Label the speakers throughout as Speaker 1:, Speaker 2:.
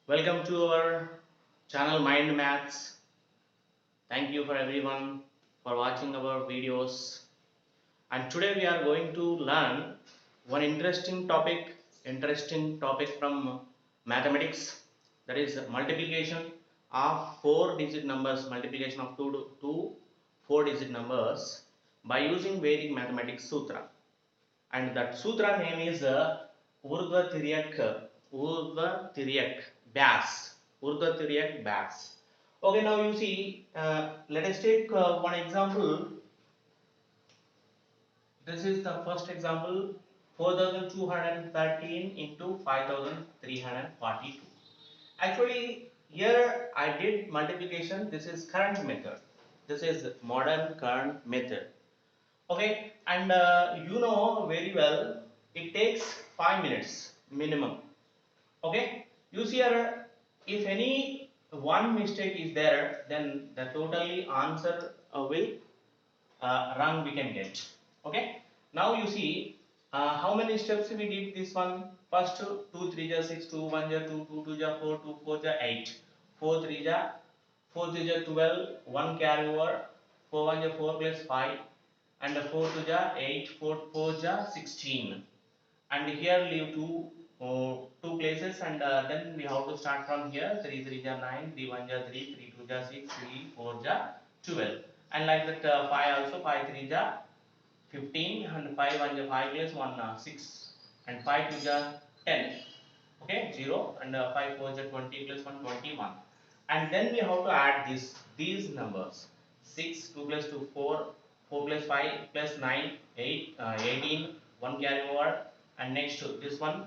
Speaker 1: Welcome to our channel Mind Maths. Thank you for everyone for watching our videos. And today we are going to learn one interesting topic from mathematics, that is multiplication of four-digit numbers, multiplication of two four-digit numbers by using Vedic mathematics sutra. And that sutra name is Urdhva Tiryak Bas. Urdhva Tiryak Bas. Okay, now you see, let us take one example. This is the first example, 4213 into 5342. Actually, here I did multiplication. This is current method. This is modern current method. Okay, and you know very well it takes 5 minutes minimum. Okay, you see here, if any one mistake is there, then the totally answer will wrong we can get. Okay, now you see how many steps we did this one. First 2 3 ja 6, 2 1 ja 2, 2 2 ja 4, 2 4 ja 8, 4 3 ja 12, 1 carry over, 4 1 ja 4 plus 5, and 4 2 ja 8, 4 4 ja 16, and here leave two places, and then we have to start from here. 3 3 ja 9, 3 1 ja 3, 3 2 ja 6, 3 4 ja 12, and like that 5 also, 5 3 ja 15, and 5 1 ja 5 plus 1 6, and 5 2 ja 10. Okay, 0, and 5 4 ja 20 plus 1 21, and then we have to add these numbers. 6 2 plus 2 4, 4 plus 5 plus 9 8, 18, 1 carry over, and next to this one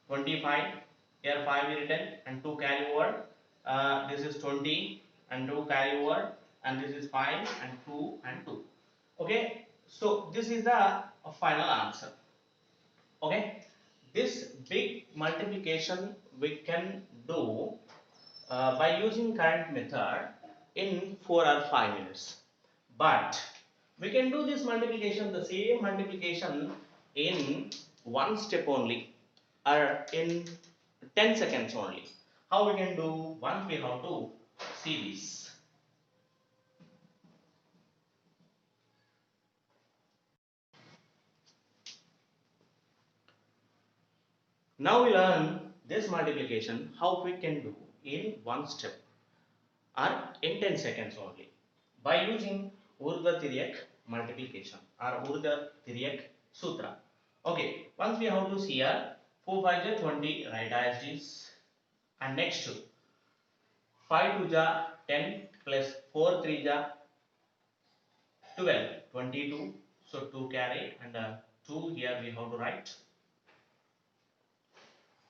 Speaker 1: 25, here 5 is written and 2 carry over, this is 20 and 2 carry over, and this is 5 and 2 and 2. Okay, so this is the final answer. Okay, this big multiplication we can do by using current method in 4 or 5 minutes, but we can do this multiplication, the same multiplication, in one step only, or in 10 seconds only. How we can do? Once we have to see this. Now we learn this multiplication how we can do in one step or in 10 seconds only by using Urdhva Tiryak multiplication or Urdhva Tiryak Sutra. Okay, once we have to see here, 4 5 ja 20, write as is, and next 5 2 ja 10 plus 4 3 ja 12, 22, so 2 carry, and 2 here we have to write,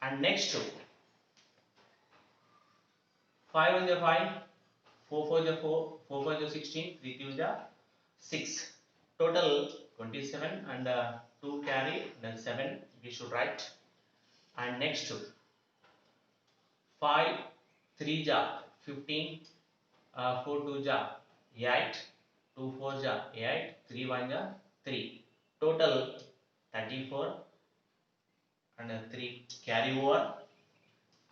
Speaker 1: and next 5 1 ja 5, 4 4 ja 4, 4 5 ja 16, 3 2 ja 6, total 27, and 2 carry, then 7 we should write, and next 5 3 ja 15, 4 2 ja 8, 2 4 ja 8, 3 1 ja 3, total 34, and 3 carry over,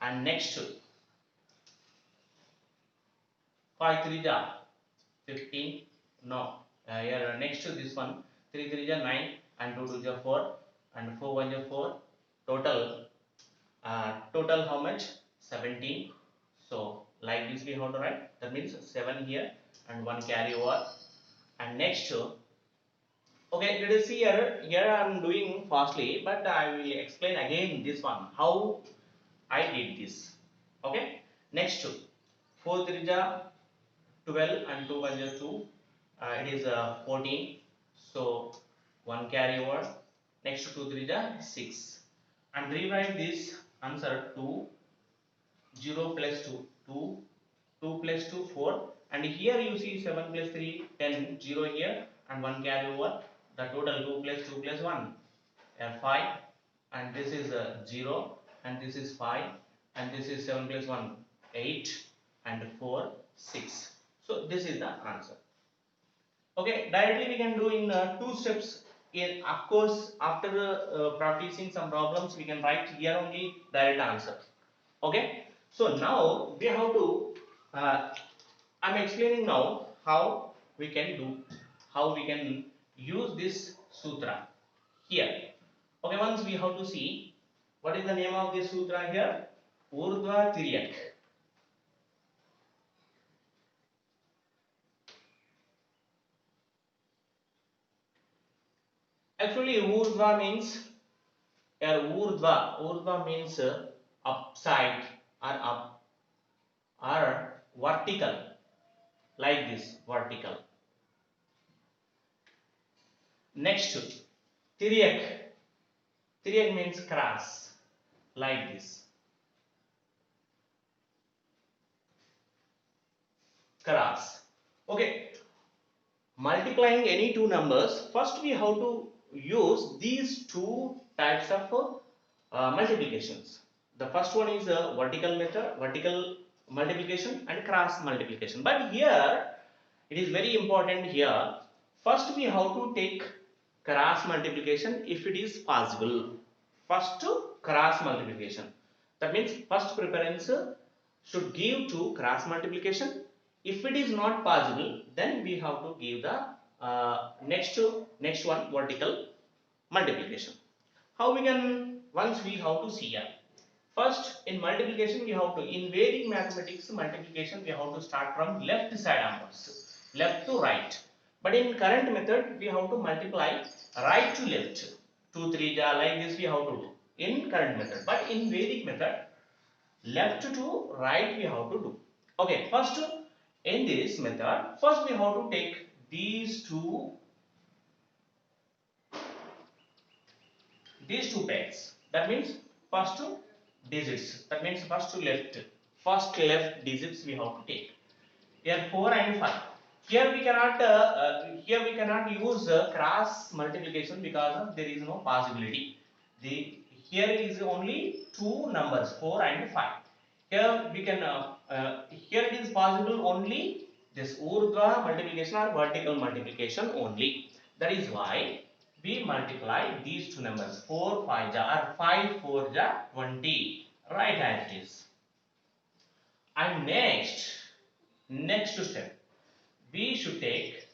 Speaker 1: and next 5 3 ja 15, no, here next to this one 3 3 ja 9, and 2 2 ja 4, and 4 1 ja 4, total total how much? 17. So like this we have to write, that means 7 here and 1 carry over, and next okay, let us see here I am doing fastly, but I will explain again this one how I did this. Okay, next 4 3 ja 12, and 2 1 ja 2, it is 14, so 1 carry over, next 2 3 ja 6, and rewrite this answer to 0 plus 2 2, 2 plus 2 4, and here you see 7 plus 3 10, 0 here and 1 carry over, the total 2 plus 2 plus 1 5, and this is 0, and this is 5, and this is 7 plus 1 8, and 4 6. So this is the answer. Okay, directly we can do in two steps. In, of course, after practicing some problems, we can write here only direct answer. Okay, So now we have to, I'm explaining now how we can do, how we can use this sutra here. Okay, once we have to see what is the name of this sutra here, Urdhva Tiryak. Actually, Urdhva means, Urdhva means upside or up or vertical, like this, vertical. Next, Tiryak. Tiryak means cross, like this, cross. Okay, multiplying any two numbers, first we have to use these two types of multiplications. The first one is a vertical method, vertical multiplication and cross multiplication. But here it is very important here. First we have to take cross multiplication if it is possible. First cross multiplication. That means first preference should give to cross multiplication. If it is not possible, then we have to give the next one, vertical multiplication. How we can, once we have to see here. First, in multiplication, we have to, in Vedic mathematics, multiplication, we have to start from left side onwards, left to right. But in current method, we have to multiply right to left. 2, 3, like this we have to do in current method. But in Vedic method, left to right we have to do. Okay, first, in this method, first we have to take these two pairs. That means first two digits. That means first left digits we have to take. Here 4 and 5. Here we cannot use cross multiplication because of there is no possibility. Here is only two numbers 4 and 5. Here we can here it is possible only this urdhva multiplication or vertical multiplication only. That is why we multiply these two numbers 4 5 ja or 5 4 ja 20, right, as it is. And next step, we should take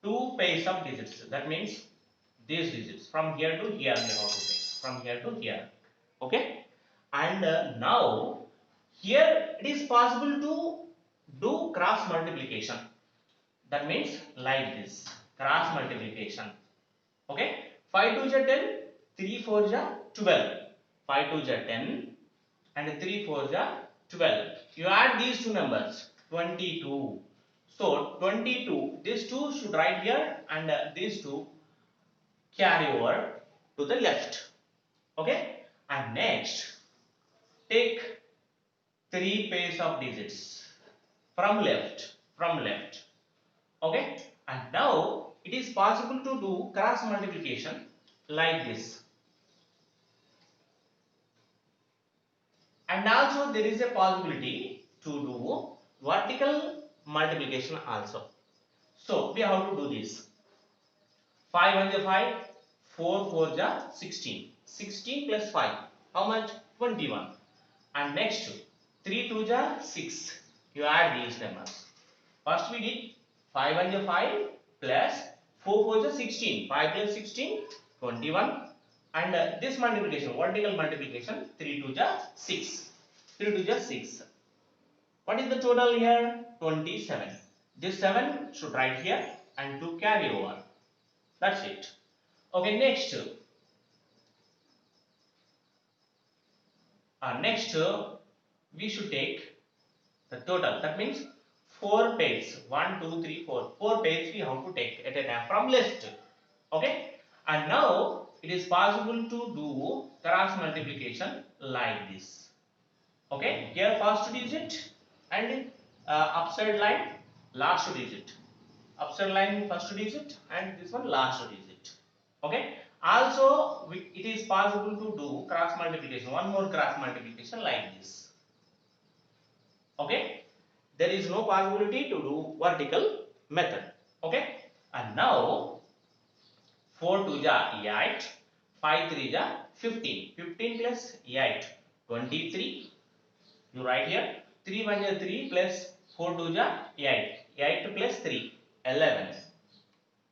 Speaker 1: two pairs of digits. That means these digits from here to here we have to take, from here to here. Okay, and now here it is possible to do cross multiplication. That means like this, cross multiplication. Okay, 5 2 ja 10, 3 4 ja 12. 5 2 ja 10 and 3 4 ja 12. You add these two numbers, 22. So 22, these two should write here and these two carry over to the left. Okay, and next take three pairs of digits from left, okay, and now it is possible to do cross multiplication like this. And also there is a possibility to do vertical multiplication also. So we have to do this. 5 1 ja 5, 4 4 ja 16. 16 plus 5, how much? 21. And next 3 2 ja 6. You add these numbers. First we did 5 1 ja 5 plus 4 4 ja 16. 5 plus 16, 21. And this multiplication, vertical multiplication, 3 2 ja 6. 3 2 ja 6. What is the total here? 27. This 7 should write here and 2 carry over. That's it. Okay, next we should take the total. That means 4 pairs. 1 2 3 4. 4 pairs we have to take at a time from left. Okay, and now it is possible to do cross multiplication like this. Okay, here first digit and upside line last digit. Upside line first digit and this one last digit. Okay, also it is possible to do cross multiplication, one more cross multiplication like this. Okay, there is no possibility to do vertical method. Okay, and now 4 2 ja 8, 5 3 ja 15. 15 plus 8, 23. You write here 3 1 is 3 plus 4 2 is 8. 8 plus 3 11.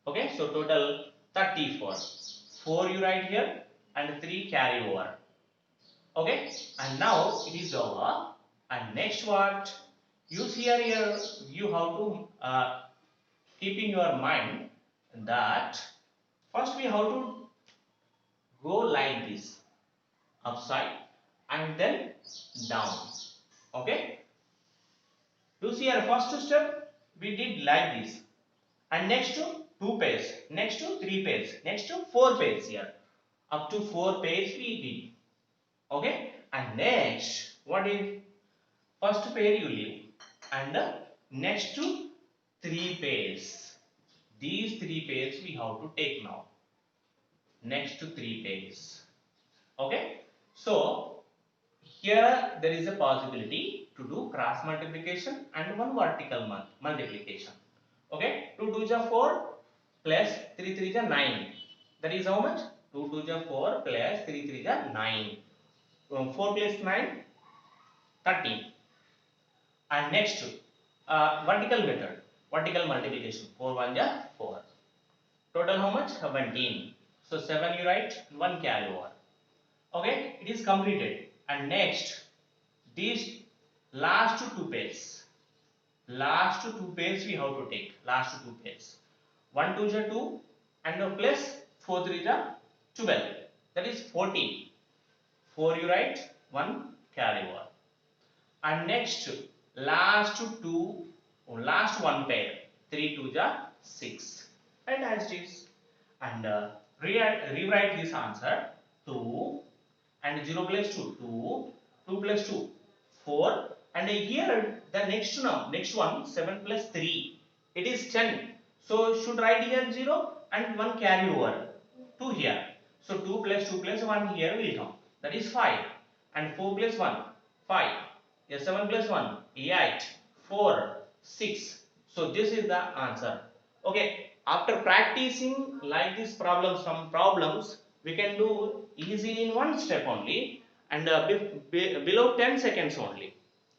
Speaker 1: Okay, so total 34. 4 you write here and 3 carry over. Okay, and now it is over. And next what? Use here you have to keep in your mind that first we have to go like this upside and then down. Okay, you see our first step we did like this, and next to 2 pairs, next to 3 pairs, next to 4 pairs here, up to 4 pairs we did. Okay, and next what is first pair you leave and next to 3 pairs, these 3 pairs we have to take now, next to 3 pairs. Okay, so here there is a possibility to do cross multiplication and one vertical multiplication. Okay, 2 2 is 4 plus 3 3 is 9. That is how much? 2 2 is 4 plus 3 3 is 9. 4 plus 9, 13. And next vertical method, vertical multiplication. 4 1 is 4. Total how much? 17. So 7 you write, 1 carry over. Okay, it is completed. And next, these last two pairs, we have to take, last two pairs. 1 2 is 2 and plus 4 3 is 12. That is 14. 4 you write, 1 carry over. And next, last one pair, 3 2 is 6. And as it is. And rewrite this answer, 2 and 0 plus 2, 2, 2 plus 2, 4, and here the next one 7 plus 3, it is 10. So should write here 0 and 1 carry over, 2 here. So 2 plus 1 here will come, that is 5, and 4 plus 1, 5, 7 plus 1, 8, 4, 6. So this is the answer. Okay, after practicing like this problem, some problems we can do easily in one step only, and below 10 seconds only.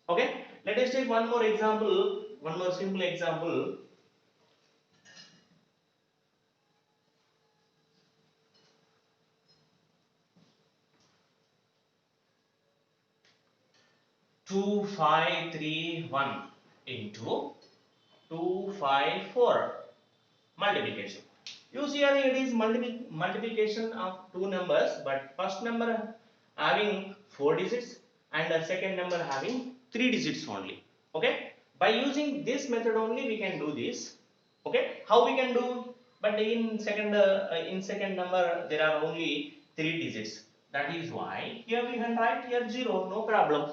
Speaker 1: Okay, let us take one more example, one more simple example. Two five three one into 254 multiplication. You see here it is multiplication of two numbers, but first number having 4 digits and the second number having 3 digits only. Okay, by using this method only we can do this. Okay, how we can do? But in second number there are only 3 digits. That is why here we can write here 0, no problem.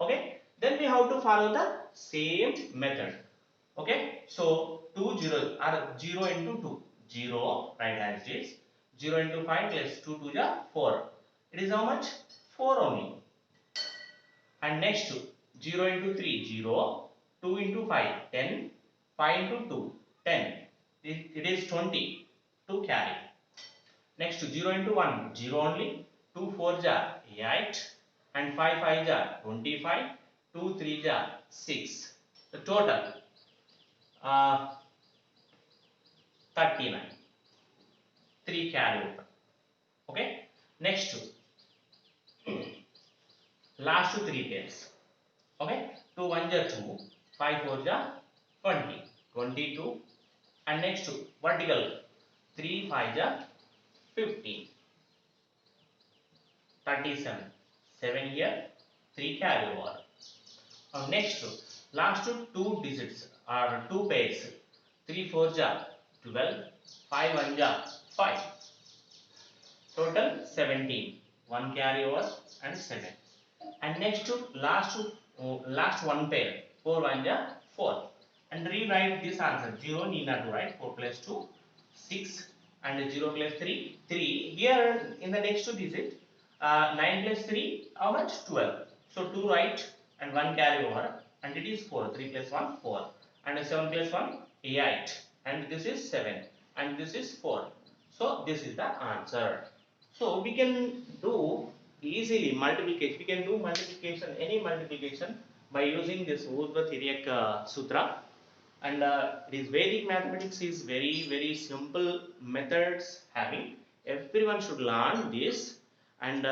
Speaker 1: Okay, then we have to follow the same method. Okay, so 2 0 are 0 into 2, 0 right as it is, 0 into 5 plus 2 2 is 4. It is how much? 4 only. And next 0 into 3, 0, 2 into 5, 10, 5 into 2, 10. It is 20 to carry. Next 0 into 1, 0 only, 2 4 is 8, and 5 5 is 25, 2 3 is 6. The total 39, 3 carry over. Okay, next last 3 pairs. Okay, 2 1 is 2, 5 4 is 20, 22, and next vertical 3 5 is 15, 37, 7 here, 3 carry over. Next last 2 digits are 2 pairs, 3 4 is 12, 5 1 is 5. Total 17, 1 carry over and 7. And next last one pair, 4 1 is 4. And rewrite this answer, 0 need not to write, 4 plus 2, 6, and 0 plus 3, 3. Here in the next 2 digit, 9 plus 3, how much? 12. So 2 write and 1 carry over, and it is 4. 3 plus 1, 4. And 7 plus 1, 8. And this is 7. And this is 4. So this is the answer. So we can do easily multiplication. We can do multiplication, any multiplication by using this Urdhva Tiryak Sutra. And this Vedic mathematics is very simple methods having. Everyone should learn this, and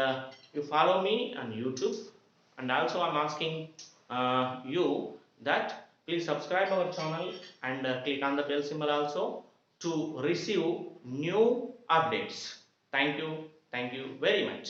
Speaker 1: you follow me on YouTube. And also I'm asking you that please subscribe our channel and click on the bell symbol also to receive new updates. Thank you very much.